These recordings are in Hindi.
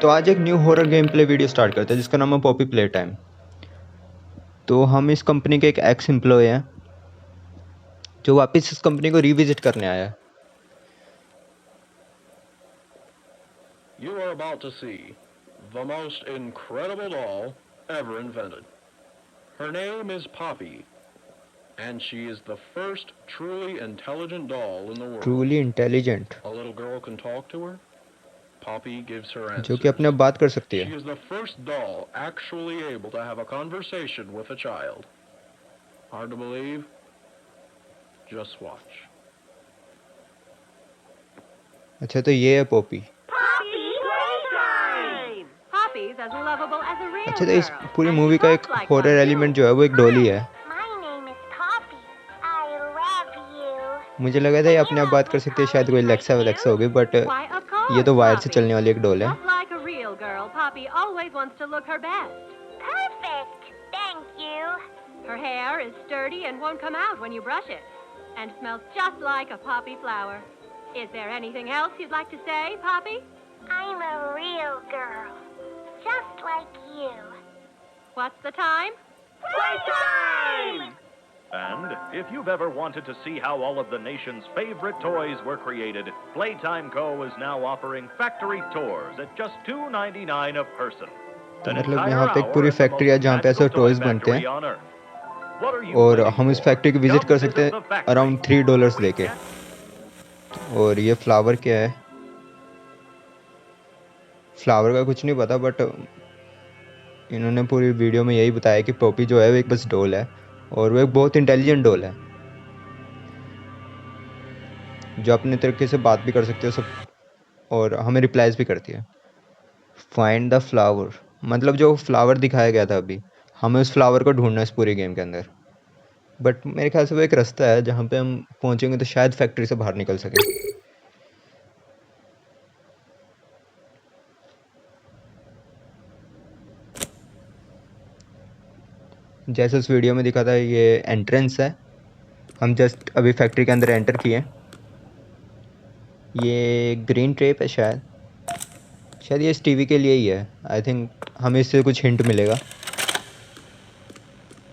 तो आज एक new horror game play video start करते हैं जिसका नाम है पॉपी प्ले टाइम। तो हम इस कंपनी के एक एक्स एम्प्लॉय हैं जो वापस इस कंपनी को रिविजिट करने आया है। You are about to see the most incredible doll ever invented. Her name is Poppy, and she is the first truly intelligent doll in the world. Truly intelligent, A little girl can talk to her. Poppy gives her जो कि अपने answers. आप बात कर सकती She है। is the first doll actually able to have a conversation with a child. Hard to believe? Just watch. अच्छा, तो ये है Poppy. Poppy playtime! Poppy's as lovable as a real अच्छा, तो इस girl, पूरी and मूवी she का एक talks like horror one element too. जो है वो एक डॉली है। My name is Poppy. I love you. मुझे लगा था ये Can you अपने आप love बात me, कर सकती है, शायद कोई Poppy, like लेक्सा वेलेक्सा you? होगी, बट Why, of ये course, तो वायर से Poppy. चलने वाली एक डॉल है। Just like a real girl, Poppy always wants to look her best. Perfect. Thank you. Her hair is sturdy and won't come out when you brush it, and smells just like a poppy flower. Is there anything else you'd like to say, Poppy? I'm a real girl. Just like you. What's the time? Playtime! And if you've ever wanted to see how all of the nation's favorite toys were created, Playtime Co. is now offering factory tours at just $2.99 a person. तो An मतलब entire यहाँ पे एक hour पूरी in the फैक्ट्री है most जहाँ पे ऐसे magical toy टॉयज बनते factory हैं, on Earth. What are you और waiting हम इस for? फैक्ट्री को विजिट Come कर सकते visit the हैं factory. अराउंड $3 देके। और ये फ्लावर क्या है? फ्लावर का कुछ नहीं पता, बट इन्होंने पूरी वीडियो में यही बताया कि पॉपी जो है वो एक बस डॉल है, और वो एक बहुत इंटेलिजेंट डॉल है जो अपने तरीके से बात भी कर सकती है सब, और हमें रिप्लाईज भी करती है। फाइंड द फ्लावर, मतलब जो फ्लावर दिखाया गया था अभी, हमें उस फ्लावर को ढूंढना है इस पूरे गेम के अंदर। बट मेरे ख्याल से वो एक रास्ता है जहाँ पे हम पहुँचेंगे तो शायद फैक्ट्री से बाहर निकल सकें। जैसे उस वीडियो में दिखा था, ये एंट्रेंस है। हम जस्ट अभी फैक्ट्री के अंदर एंटर किए। ये ग्रीन टेप है, शायद ये इस टीवी के लिए ही है। आई थिंक हमें इससे कुछ हिंट मिलेगा।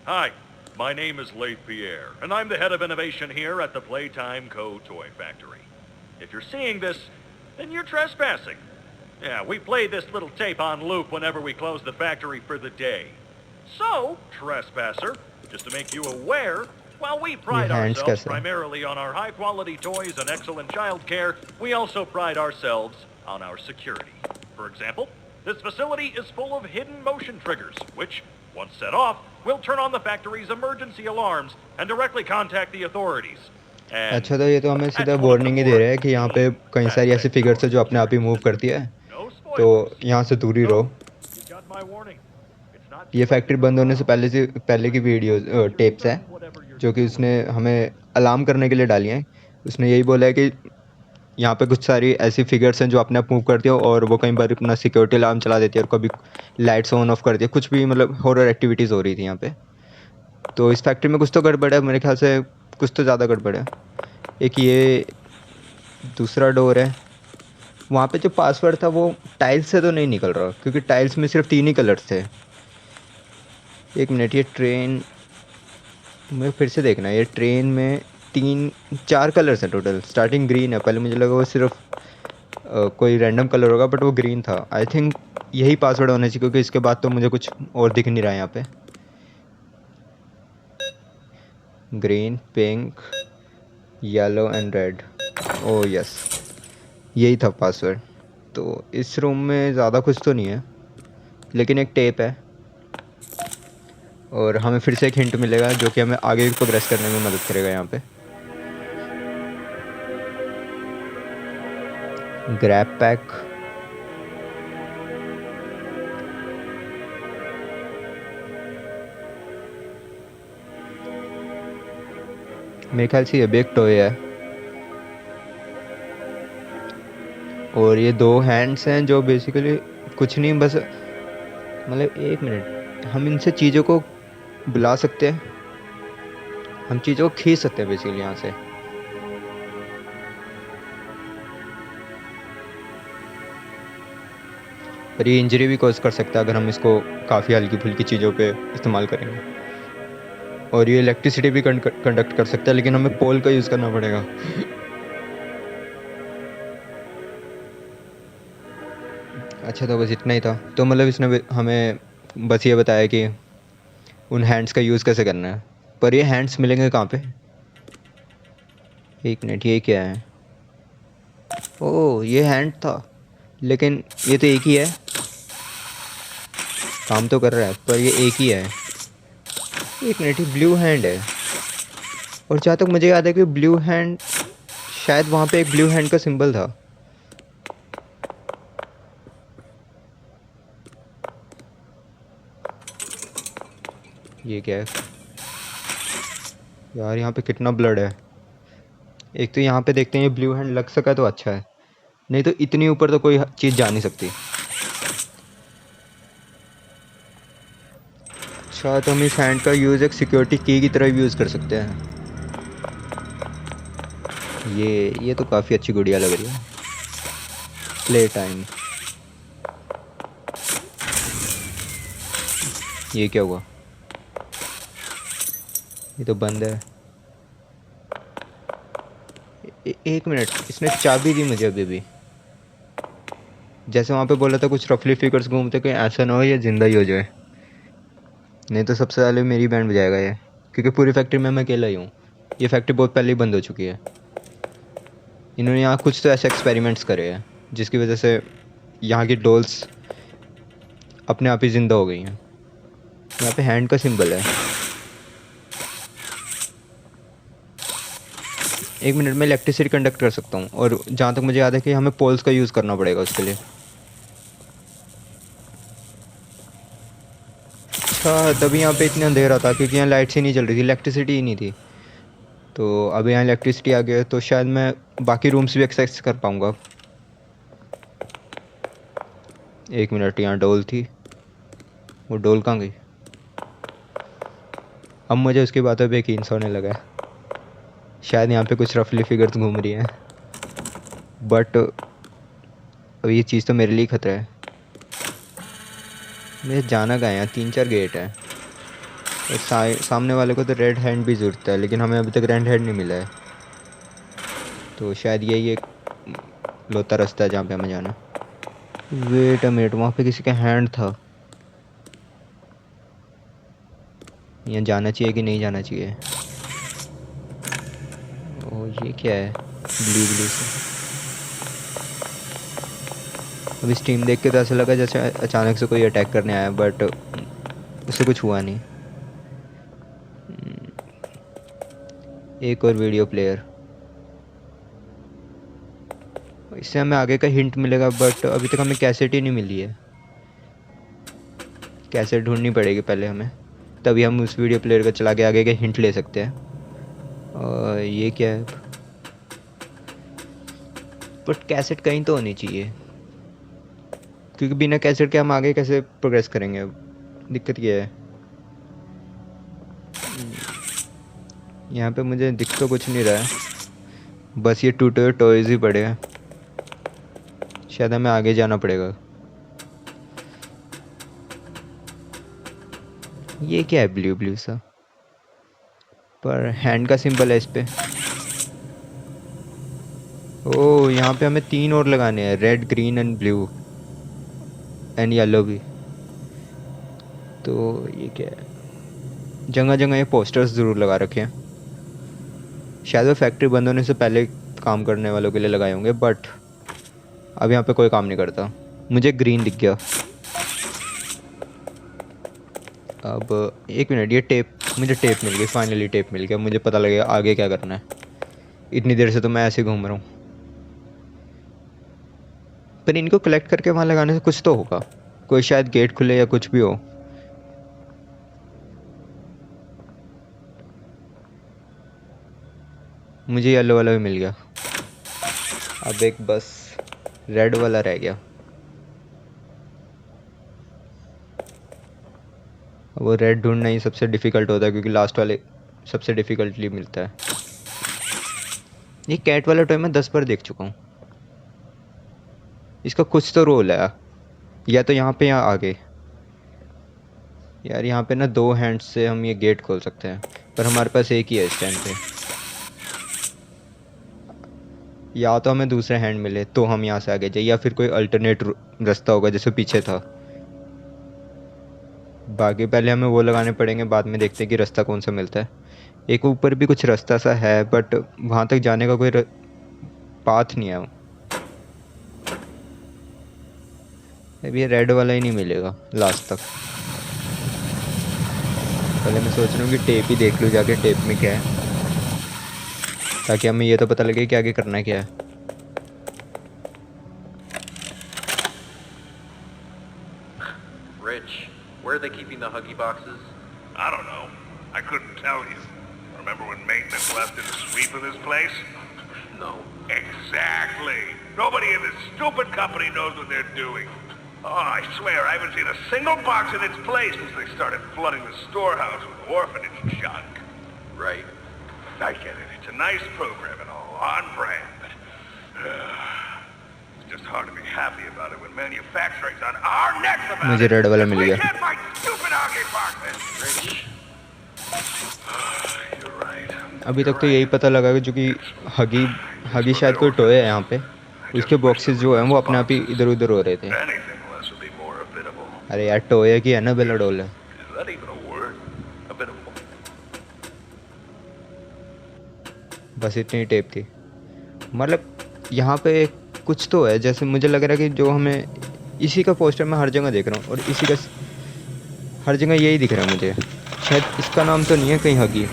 Hi, my name is Leith Pierre, and I'm the head of innovation here at the Playtime Co. Toy Factory. If you're seeing this, then you're trespassing. Yeah, we play this little tape on loop whenever we close the factory for the day. So, trespasser, just to make you aware, while we pride hands ourselves कैसा है? primarily on our high-quality toys and excellent child care, we also pride ourselves on our security. For example, this facility is full of hidden motion triggers, which, once set off, will turn on the factory's emergency alarms and directly contact the authorities. And अच्छा, तो ये तो हमें that's सीधा one of the warning he they more रहा है कि यहाँ पे unique कई सारी ऐसी aspects of फिगर्स है our जो अपने आप ही security मूव system. करती है, No तो spoilers. यहाँ से दूर ही So, रहो। you got my warning. It's not ये too late फैक्ट्री to बंद look होने से around. पहले की वीडियो टेप्स है जो कि उसने हमें अलार्म करने के लिए डाली हैं। उसने यही बोला है कि यहाँ पे कुछ सारी ऐसी फिगर्स हैं जो अपने आप मूव करती है, और वो कई बार अपना सिक्योरिटी अलार्म चला देती है, और कभी लाइट्स ऑन ऑफ करती है। कुछ भी मतलब हॉरर एक्टिविटीज़ हो रही थी यहाँ पे। तो इस फैक्ट्री में कुछ तो गड़बड़ है, मेरे ख्याल से कुछ तो ज़्यादा गड़बड़ है। एक ये दूसरा डोर है, वहाँ पे जो पासवर्ड था वो टाइल्स से तो नहीं निकल रहा, क्योंकि टाइल्स में सिर्फ 3 ही कलर्स थे। एक मिनट, ये ट्रेन मुझे फिर से देखना है। ये ट्रेन में 4 कलर्स हैं टोटल। स्टार्टिंग ग्रीन है, पहले मुझे लगा वो सिर्फ कोई रैंडम कलर होगा, बट वो ग्रीन था। आई थिंक यही पासवर्ड होना चाहिए, क्योंकि इसके बाद तो मुझे कुछ और दिख नहीं रहा है यहाँ पे। Green, pink, yellow and red. Oh yes, यही था पासवर्ड। तो इस रूम में ज़्यादा कुछ तो नहीं है, लेकिन एक टेप है, और हमें फिर से एक हिंट मिलेगा जो कि हमें आगे प्रोग्रेस करने में मदद करेगा। यहाँ पे ग्रैब पैक, मेरे ख्याल से ये भी एक टॉय है। और ये 2 हैंड्स हैं जो बेसिकली कुछ नहीं, बस मतलब एक मिनट, हम इनसे चीज़ों को बुला सकते हैं, हम चीज़ों को खींच सकते हैं बेसिकली यहाँ से। पर ये इंजरी भी कॉज कर सकता है अगर हम इसको काफ़ी हल्की फुल्की चीज़ों पे इस्तेमाल करेंगे। और ये इलेक्ट्रिसिटी भी कंडक्ट कर सकता है, लेकिन हमें पोल का यूज़ करना पड़ेगा। अच्छा, तो बस इतना ही था। तो मतलब इसने हमें बस ये बताया कि उन हैंड्स का यूज़ कैसे करना है, पर ये हैंड्स मिलेंगे कहाँ पे? एक मिनट, ये क्या है? ओह, ये हैंड था, लेकिन ये तो एक ही है, काम तो कर रहा है, पर ये एक ही है। एक मिनट, ये ब्लू हैंड है, और जहाँ तक मुझे याद है कि ब्लू हैंड, शायद वहाँ पे एक ब्लू हैंड का सिंबल था। ये क्या है यार? यहाँ पे कितना ब्लड है। एक तो यहाँ पे देखते हैं, ये ब्लू हैंड लग सका तो अच्छा है, नहीं तो इतनी ऊपर तो कोई चीज़ जा नहीं सकती। अच्छा, तो हम इस हैंड का यूज़ एक सिक्योरिटी की तरह भी यूज़ कर सकते हैं। ये तो काफ़ी अच्छी गुड़िया लग रही है। Play time. ये क्या हुआ? ये तो बंद है। एक मिनट, इसने चाबी दी मुझे अभी भी। जैसे वहाँ पे बोला था कुछ रफली फिगर्स घूमते, कहीं ऐसा ना हो ये जिंदा ही हो जाए, नहीं तो सबसे पहले मेरी बैंड बजाएगा ये, क्योंकि पूरी फैक्ट्री में मैं अकेला ही हूँ। ये फैक्ट्री बहुत पहले ही बंद हो चुकी है। इन्होंने यहाँ कुछ तो ऐसे एक्सपेरिमेंट्स करे हैं जिसकी वजह से यहाँ की डॉल्स अपने आप ही ज़िंदा हो गई हैं। यहाँ पे हैंड का सिंबल है। एक मिनट में इलेक्ट्रिसिटी कंडक्ट कर सकता हूँ, और जहाँ तक मुझे याद है कि हमें पोल्स का यूज़ करना पड़ेगा उसके लिए। अच्छा, तभी यहाँ पे इतना अंधेरा था क्योंकि यहाँ लाइट्स ही नहीं चल रही थी, इलेक्ट्रिसिटी ही नहीं थी। तो अभी यहाँ इलेक्ट्रिसिटी आ गई है, तो शायद मैं बाकी रूम्स भी एक्सेस कर पाऊँगा। एक मिनट, यहाँ डोल थी, वो डोल कहाँ गई? अब मुझे उसकी बातों पे यकीन सा होने लगा है। शायद यहाँ पे कुछ रफली फिगर्स घूम रही हैं, बट अब ये चीज़ तो मेरे लिए खतरा है। मुझे जाना कहाँ है? यहाँ 3-4 गेट है, और सामने वाले को तो रेड हैंड भी ज़रूरत है, लेकिन हमें अभी तक रेड हैंड नहीं मिला है। तो शायद यही एक लौता रास्ता है जहाँ पे हमें जाना। वेट अ मिनट, वहाँ पे किसी का हैंड था। यहाँ जाना चाहिए कि नहीं जाना चाहिए? ओह, ये क्या है? ब्लू ब्लू से। अभी स्टीम देख के तो ऐसा लगा जैसे अचानक से कोई अटैक करने आया, बट उससे कुछ हुआ नहीं। एक और वीडियो प्लेयर, इससे हमें आगे का हिंट मिलेगा, बट अभी तक हमें कैसेट ही नहीं मिली है। कैसेट ढूंढनी पड़ेगी पहले हमें, तभी हम उस वीडियो प्लेयर को चला के आगे के हिंट ले सकते हैं। और ये क्या है? बट कैसेट कहीं तो होनी चाहिए, क्योंकि बिना कैसेट के हम आगे कैसे प्रोग्रेस करेंगे? अब दिक्कत ये है। यहाँ पे मुझे दिख तो कुछ नहीं रहा है, बस ये टूटे हुए टॉयज ही पड़े हैं। शायद हमें आगे जाना पड़ेगा। ये क्या है ब्लू ब्लू सा? पर हैंड का सिंबल है इस पे। ओह, यहाँ पे हमें 3 और लगाने हैं, red green and blue and yellow भी। तो ये क्या है? जगह जगह ये पोस्टर्स ज़रूर लगा रखे हैं, शायद वो फैक्ट्री बंद होने से पहले काम करने वालों के लिए लगाए होंगे, बट अब यहाँ पे कोई काम नहीं करता। मुझे ग्रीन दिख गया। अब एक मिनट, ये टेप, मुझे टेप मिल गई, फाइनली टेप मिल गया। मुझे पता लगेगा आगे क्या करना है। इतनी देर से तो मैं ऐसे घूम रहा हूँ, पर इनको कलेक्ट करके वहाँ लगाने से कुछ तो होगा, कोई शायद गेट खुले या कुछ भी हो। मुझे येलो वाला भी मिल गया, अब एक बस रेड वाला रह गया। वो रेड ढूंढना ही सबसे डिफ़िकल्ट होता है, क्योंकि लास्ट वाले सबसे डिफ़िकल्टली मिलता है। ये कैट वाला टॉय मैं 10 बार देख चुका हूँ, इसका कुछ तो रोल है। या तो यहाँ पे या आगे। यार यहाँ पे ना 2 हैंड्स से हम ये गेट खोल सकते हैं, पर हमारे पास एक ही है इस टाइम पे। या तो हमें दूसरा हैंड मिले तो हम यहाँ से आगे जाए, या फिर कोई अल्टरनेट रास्ता होगा जैसे पीछे था। बाकी पहले हमें वो लगाने पड़ेंगे, बाद में देखते हैं कि रास्ता कौन सा मिलता है। एक ऊपर भी कुछ रास्ता सा है, बट वहाँ तक जाने का कोई पाथ नहीं है। अभी ये रेड वाला ही नहीं मिलेगा लास्ट तक। पहले मैं सोच रहा हूँ कि टेप ही देख लूँ जाके, टेप में क्या है, ताकि हमें ये तो पता लगे कि आगे करना क्या है। Rich, where are they keeping the Huggy boxes? I don't know. I couldn't tell you. Remember when maintenance left in the sweep of this place? No. Exactly. Nobody in this stupid company knows what they're doing. Oh, I swear I haven't seen a single box in its place since they started flooding the storehouse with orphanage junk. Right. I get it. It's a nice program and all, on brand, but it's just hard to be happy about it when manufacturing's on our necks about मुझे it. रेड वाला मिल We गया। can't find stupid hockey boxes. Rich. You're right. अभी तक तो यही पता लगा कि जो कि हगी शायद कोई टॉय है यहाँ पे, उसके बॉक्सेस जो हैं वो अपने आप ही इधर उधर हो रहे थे। Anything less would be more habitable. अरे यार टॉय की है ना, बेला डोल है। Is that even a word? Habitable. बस इतनी टेप थी। मतलब यहाँ पे कुछ तो है, जैसे मुझे लग रहा है कि जो हमें इसी का पोस्टर मैं हर जगह देख रहा हूँ, और इसी का हर जगह यही दिख रहा है मुझे। शायद इसका नाम तो नहीं है कहीं हगी।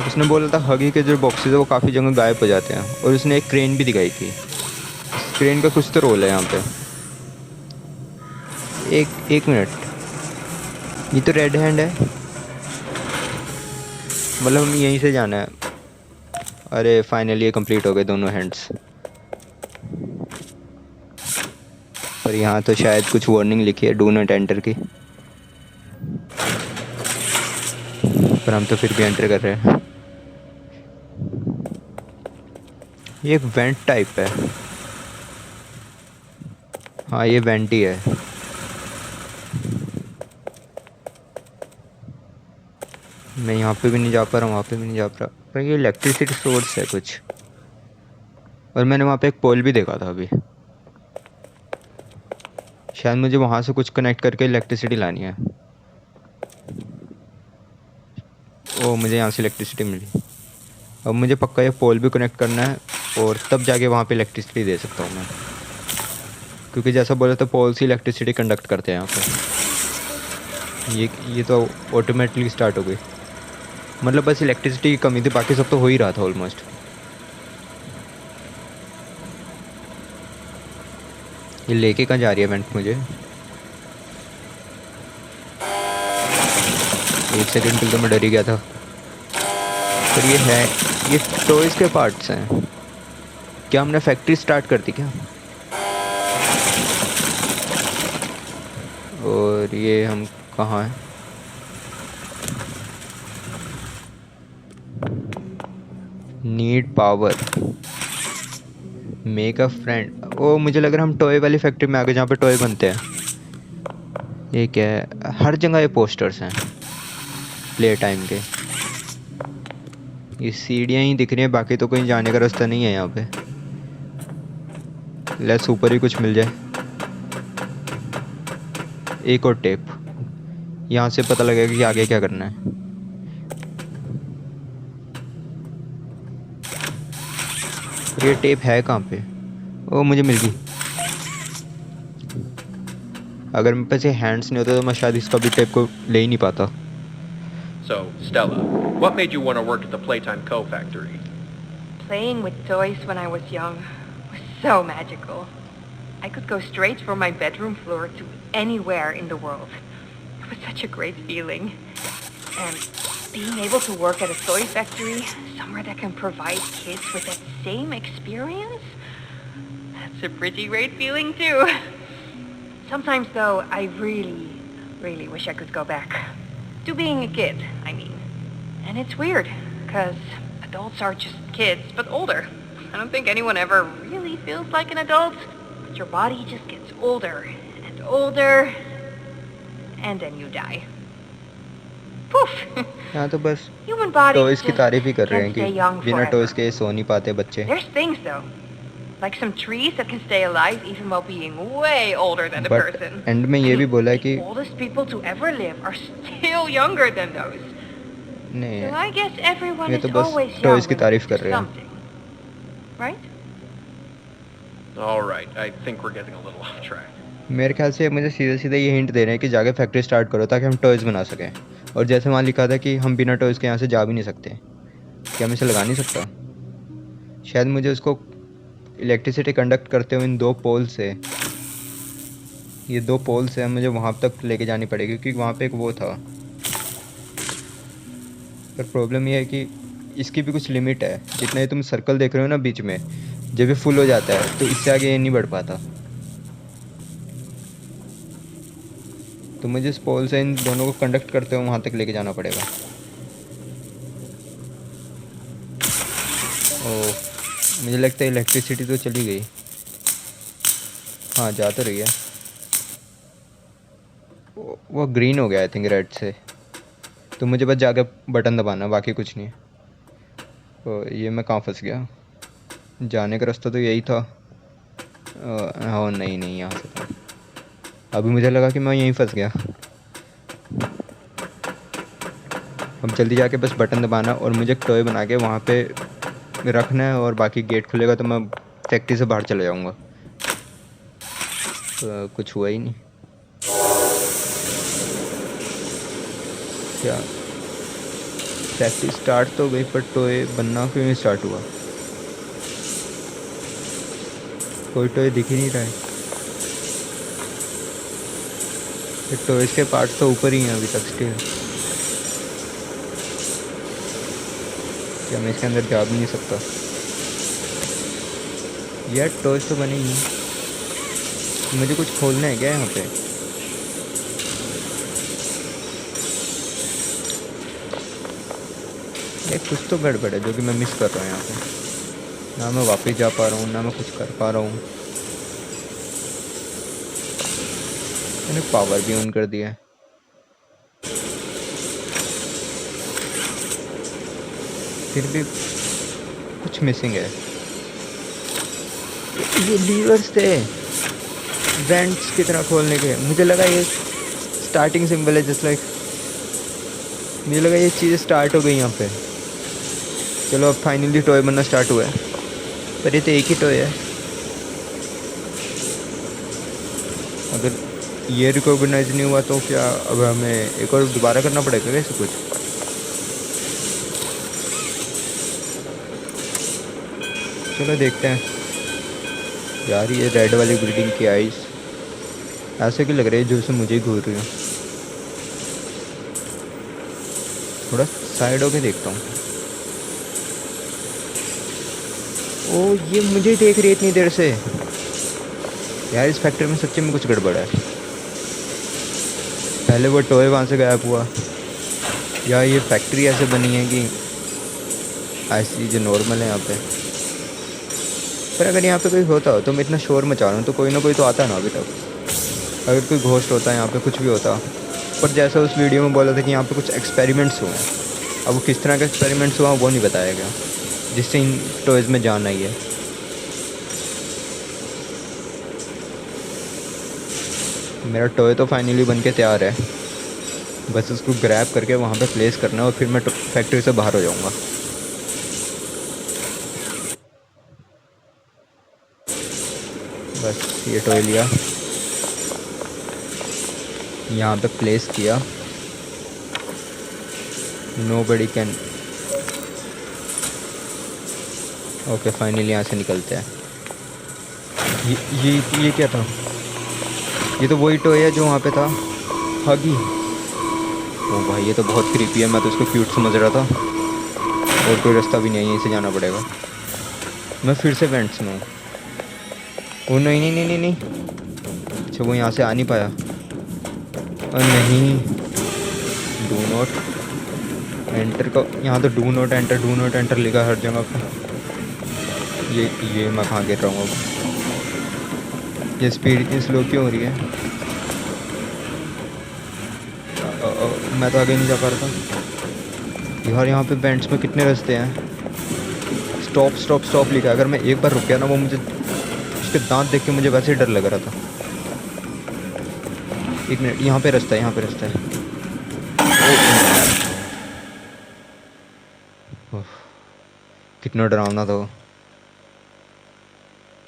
उसने बोला था हगी के जो बॉक्सेस है वो काफ़ी जगह गायब हो जाते हैं, और उसने एक क्रेन भी दिखाई थी। इस क्रेन का कुछ तो रोल है यहाँ पे। एक मिनट, ये तो रेड हैंड है, मतलब हमें यहीं से जाना है। अरे फाइनली ये कंप्लीट हो गए दोनों हैंड्स। पर यहाँ तो शायद कुछ वार्निंग लिखी है डू नॉट एंटर की, पर हम तो फिर भी एंटर कर रहे हैं। ये एक वेंट टाइप है। हाँ ये वेंट ही है। मैं यहाँ पे भी नहीं जा पा रहा हूँ, वहाँ पे भी नहीं जा पा रहा, पर ये इलेक्ट्रिसिटी सोर्स है कुछ। और मैंने वहाँ पे एक पोल भी देखा था अभी, शायद मुझे वहाँ से कुछ कनेक्ट करके इलेक्ट्रिसिटी लानी है। ओ मुझे यहाँ से इलेक्ट्रिसिटी मिली। अब मुझे पक्का ये पोल भी कनेक्ट करना है, और तब जाके वहाँ पे इलेक्ट्रिसिटी दे सकता हूँ मैं, क्योंकि जैसा बोला था पोल से इलेक्ट्रिसिटी कंडक्ट करते हैं यहाँ पे। ये तो ऑटोमेटिकली स्टार्ट हो गई। मतलब बस इलेक्ट्रिसिटी की कमी थी, बाकी सब तो हो ही रहा था ऑलमोस्ट। ये लेके कहाँ जा रही है वेंट मुझे? एक सेकंड के लिए तो मैं डर ही गया था। पर ये टॉयज़ के पार्ट्स हैं क्या? हमने फैक्ट्री स्टार्ट कर दी क्या? और ये हम कहाँ हैं? Need power, make a friend. Oh मुझे लग रहा है हम टॉय वाली फैक्ट्री में आ गए जहाँ पे टॉय बनते हैं। ये क्या है? हर जगह ये पोस्टर्स हैं प्ले टाइम के। ये सीढ़ियाँ ही दिख रही हैं, बाकी तो कहीं जाने का रास्ता नहीं है यहाँ पे। लेट्स ऊपर ही कुछ मिल जाए। एक और टेप, यहाँ से पता लगेगा कि आगे क्या करना है। ये टेप है कहाँ पे? ओ मुझे मिल गई। अगर मेरे पास ये हैंड्स नहीं होते तो मैं शायद इसका भी टेप को ले ही नहीं पाता। So, Stella, what made you want to work at the Playtime Co. factory? Playing with toys when I was young was so magical. I could go straight from my bedroom floor to anywhere in the world. It was such a great feeling. And being able to work at a toy factory, somewhere that can provide kids with that same experience, that's a pretty great feeling too. Sometimes though, I really wish I could go back. To being a kid, I mean. And it's weird, because adults are just kids, but older. I don't think anyone ever really body feels like an adult, but your body just gets older and older, and then you die. Poof! यहाँ तो बस Human bodies टॉयज की just तारीफ ही कर रहे हैं can't stay कि young बिना forever. टॉयज के सो नहीं पाते बच्चे। There's things though, like some trees that can stay alive even while being way older than a but person. And में ये भी बोला है कि The oldest people to ever live are still younger than those. नहीं So I guess everyone ये is तो बस always young टॉयज की when तारीफ they कर do रहे हैं। something. Right? All right, I think we're getting a little off track. मेरे ख्याल से मुझे सीधे सीधे ये हिंट दे रहे हैं कि जाके फैक्ट्री स्टार्ट करो ताकि हम टॉयज बना सकें। और जैसे वहाँ लिखा था कि हम बिना टॉयज के यहाँ से जा भी नहीं सकते, क्या मैं इसे लगा नहीं सकता? शायद मुझे उसको इलेक्ट्रिसिटी कंडक्ट करते हुए इन 2 पोल से, ये 2 पोल से मुझे वहाँ तक लेके जानी पड़ेगी क्योंकि वहाँ पे एक वो था। पर प्रॉब्लम ये है कि इसकी भी कुछ लिमिट है। जितना ये तुम सर्कल देख रहे हो ना बीच में, जब ये फुल हो जाता है तो इससे आगे ये नहीं बढ़ पाता। तो मुझे इस पोल से इन दोनों को कंडक्ट करते हुए वहाँ तक लेके जाना पड़ेगा। ओह, मुझे लगता है इलेक्ट्रिसिटी तो चली गई। हाँ, जा तो रही है। वो ग्रीन हो गया आई थिंक रेड से। तो मुझे बस जाके बटन दबाना, बाकी कुछ नहीं। तो ये मैं कहाँ फंस गया? जाने का रास्ता तो यही था। हाँ नहीं नहीं, यहाँ से था। अभी मुझे लगा कि मैं यहीं फंस गया। अब जल्दी जाके बस बटन दबाना और मुझे एक टॉय बना के वहाँ पे रखना है, और बाकी गेट खुलेगा तो मैं फैक्ट्री से बाहर चले जाऊँगा। तो कुछ हुआ ही नहीं। क्या फैक्ट्री स्टार्ट तो गई पर टॉय बनना क्यों नहीं स्टार्ट हुआ? कोई टॉय दिख ही नहीं रहा है। टॉयज के पार्ट्स तो ऊपर ही हैं अभी तक स्टिल। क्या मैं इसके अंदर जा भी नहीं सकता? यार टॉयज तो बने ही नहीं। मुझे कुछ खोलना है क्या यहाँ पे? ये कुछ तो गड़बड़ है जो कि मैं मिस कर रहा हूँ यहाँ पे। ना मैं वापस जा पा रहा हूँ, ना मैं कुछ कर पा रहा हूँ। मैंने पावर भी ऑन कर दिया है। फिर भी कुछ मिसिंग है। ये लीवर्स थे वेंट्स की तरह खोलने के। मुझे लगा ये स्टार्टिंग सिंबल है, जस्ट लाइक मुझे लगा ये चीज़ स्टार्ट हो गई यहाँ पे। चलो अब फाइनली टॉय बनना स्टार्ट हुआ है, पर ये तो एक ही टॉय है। अगर ये रिकॉग्नाइज नहीं हुआ तो क्या अब हमें एक और दोबारा करना पड़ेगा कैसे कुछ? चलो देखते हैं। यार ये रेड वाली बिल्डिंग की आइस ऐसे क्यों लग रही है जो से मुझे ही घूर रही हूँ। थोड़ा साइड होके देखता हूँ। ओ ये मुझे देख रही है इतनी देर से। यार इस फैक्ट्री में सच्ची में कुछ गड़बड़ है। पहले वो टॉय वहाँ से गायब हुआ, या ये फैक्ट्री ऐसे बनी है कि ऐसी जो नॉर्मल है यहाँ पे। पर अगर यहाँ पे कोई होता हो तो मैं इतना शोर मचा रहा हूँ तो कोई ना कोई तो आता ना अभी तक। अगर कोई घोस्ट होता है यहाँ पे, कुछ भी होता। पर जैसा उस वीडियो में बोला था कि यहाँ पे कुछ एक्सपेरिमेंट्स हुए हैं, अब वो किस तरह के एक्सपेरिमेंट्स हुआ वो नहीं बताया गया, जिससे इन टॉयज़ में जान आई है। मेरा टॉय तो फाइनली बन के तैयार है, बस उसको ग्रैब करके वहाँ पे प्लेस करना है और फिर मैं फैक्ट्री से बाहर हो जाऊँगा। बस ये टॉय लिया, यहाँ पे प्लेस किया। Nobody can. ओके फाइनली यहाँ से निकलते हैं। ये क्या था? ये तो वही टॉय है जो वहाँ पे था, हगी। ओ भाई ये तो बहुत क्रीपी है। मैं तो उसको क्यूट समझ रहा था, और कोई रास्ता भी नहीं है, यहीं से जाना पड़ेगा। मैं फिर से वेंट्स में हूँ। ओ नहीं नहीं नहीं नहीं नहीं, अच्छा वो यहाँ से आ नहीं पाया। और नहीं, डू नॉट एंटर का यहाँ तो डू नॉट एंटर लिखा हर जगह पे। ये मैं कहाँ गिर रहा हूँ अब? ये स्पीड इतनी स्लो क्यों हो रही है? मैं तो आगे नहीं जा पा रहा था यार। यहाँ पे बेंट्स में कितने रास्ते हैं? स्टॉप स्टॉप स्टॉप लिखा है। अगर मैं एक बार रुक गया ना, वो मुझे उसके दांत देख के मुझे वैसे ही डर लग रहा था। एक मिनट, यहाँ पे रास्ता है, यहाँ पे रास्ता है। कितना डरावना था वो।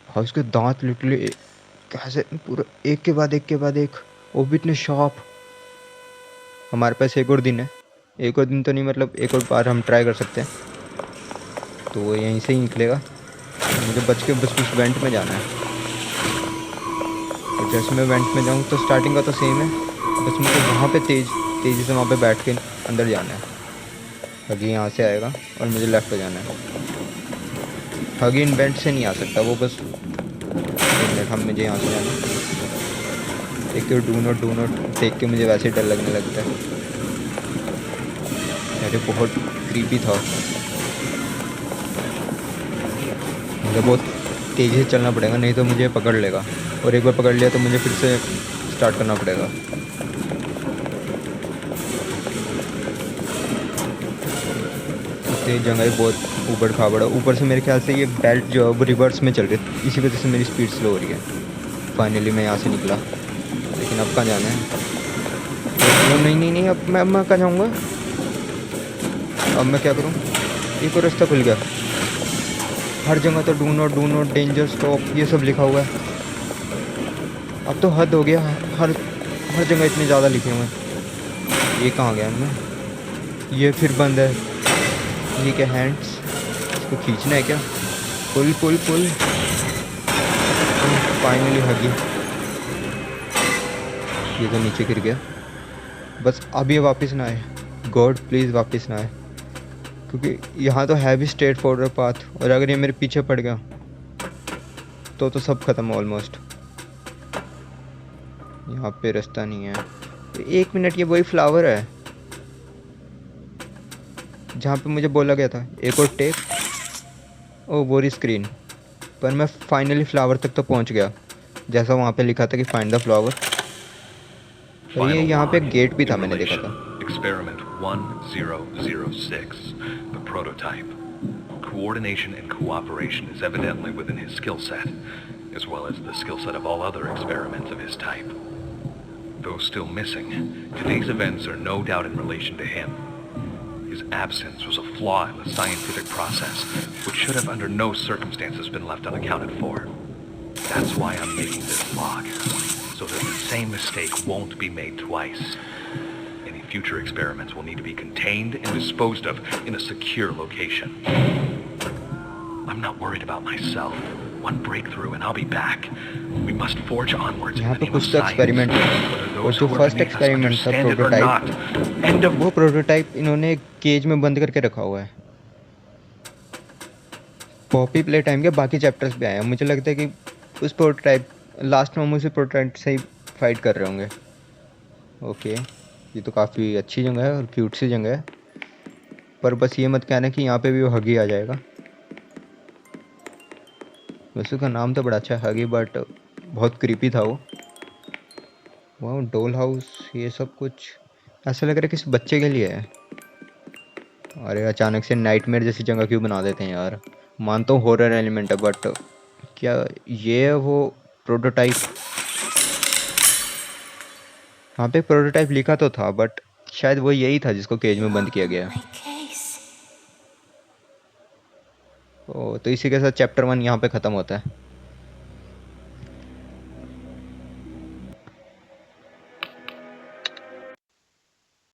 हाँ, उसके दांत लिटरली कैसे पूरा एक के बाद एक के बाद एक, वो भी इतने शार्प। हमारे पास एक और दिन है, एक और दिन तो नहीं मतलब एक और बार हम ट्राई कर सकते हैं। तो वो यहीं से ही निकलेगा। मुझे बच के बस उस वेंट में जाना है। और जैसे मैं वेंट में जाऊँ तो स्टार्टिंग का तो सेम है, बस मुझे वहाँ पे तेज़ी से वहाँ पे बैठ के अंदर जाना है। हगी यहाँ से आएगा और मुझे लेफ्ट पे जाना है। हगी इन वेंट से नहीं आ सकता वो, बस एक मिनट, हम मुझे यहाँ से जाना है। एक तो डू नॉट देख के मुझे वैसे ही डर लगने लगता है। अरे बहुत क्रीपी था। मुझे बहुत तेज़ी से चलना पड़ेगा, नहीं तो मुझे पकड़ लेगा। और एक बार पकड़ लिया तो मुझे फिर से स्टार्ट करना पड़ेगा। ये जगह बहुत ऊबड़ खाबड़ है। ऊपर से मेरे ख्याल से ये बेल्ट जो है वो रिवर्स में चल रही है, इसी वजह से मेरी स्पीड स्लो हो रही है। फाइनली मैं यहाँ से निकला, लेकिन अब कहाँ जाना है? नहीं, अब मैं कहाँ जाऊँगा? अब मैं क्या करूँ? एक और रास्ता खुल गया। हर जगह तो डू नॉट डेंजर स्टॉप ये सब लिखा हुआ है। अब तो हद हो गया, हर जगह इतने ज़्यादा लिखे हुए हैं। ये कहाँ गया मैं? ये फिर बंद है। ये क्या हैंड्स? इसको खींचना है क्या? पुल फाइनली हगी। ये तो नीचे गिर गया। बस अब ये वापस ना आए, गॉड प्लीज़ वापस ना आए, क्योंकि यहाँ तो है भी स्ट्रेट फॉरवर्ड पाथ। और अगर ये मेरे पीछे पड़ गया तो सब ख़त्म ऑलमोस्ट। यहाँ पे रास्ता नहीं है। एक मिनट, ये वही फ्लावर है जहाँ पे मुझे बोला गया था एक और टेप। ओ बोरी स्क्रीन। पर मैं फाइनली फ्लावर तक तो पहुँच गया, जैसा वहाँ पे लिखा था कि फाइंड द फ्लावर। और ये यहाँ पे एक गेट भी था, मैंने देखा था। Experiment 1006, the prototype. Coordination and cooperation is evidently within his skill set, as well as the skill set of all other experiments of his type. Though still missing, today's events are no doubt in relation to him. His absence was a flaw in the scientific process, which should have under no circumstances been left unaccounted for. That's why I'm making this log, so that the same mistake won't be made twice. Any future experiments will need to be contained and disposed of in a secure location. I'm not worried about myself. One breakthrough and I'll be back. We must forge onwards in the name of science. Experiment, और जो फर्स्ट एक्सपेरिमेंट था प्रोटोटाइप, वो प्रोटोटाइप इन्होंने केज में बंद करके रखा हुआ है। पॉपी प्ले टाइम के बाकी चैप्टर्स भी आए हैं। मुझे लगता है कि उस प्रोटोटाइप लास्ट में हम उसी प्रोटोटाइप से ही फाइट कर रहे होंगे। ओके, ये तो काफ़ी अच्छी जगह है और क्यूट सी जगह है, पर बस ये मत कहना कि यहाँ पे भी वो हगी आ जाएगा। वैसे उसका नाम तो बड़ा अच्छा है हगी, बट बहुत क्रीपी था वो। वाह, डोल हाउस, ये सब कुछ ऐसा लग रहा है किसी बच्चे के लिए है। अरे अचानक से नाइटमेयर जैसी जगह क्यों बना देते हैं यार। मानता हूँ हॉरर एलिमेंट है, बट क्या ये है वो प्रोटोटाइप? वहाँ पे प्रोटोटाइप लिखा तो था, बट शायद वो यही था जिसको केज में बंद किया गया। ओ, तो इसी के साथ चैप्टर 1 यहाँ पे ख़त्म होता है।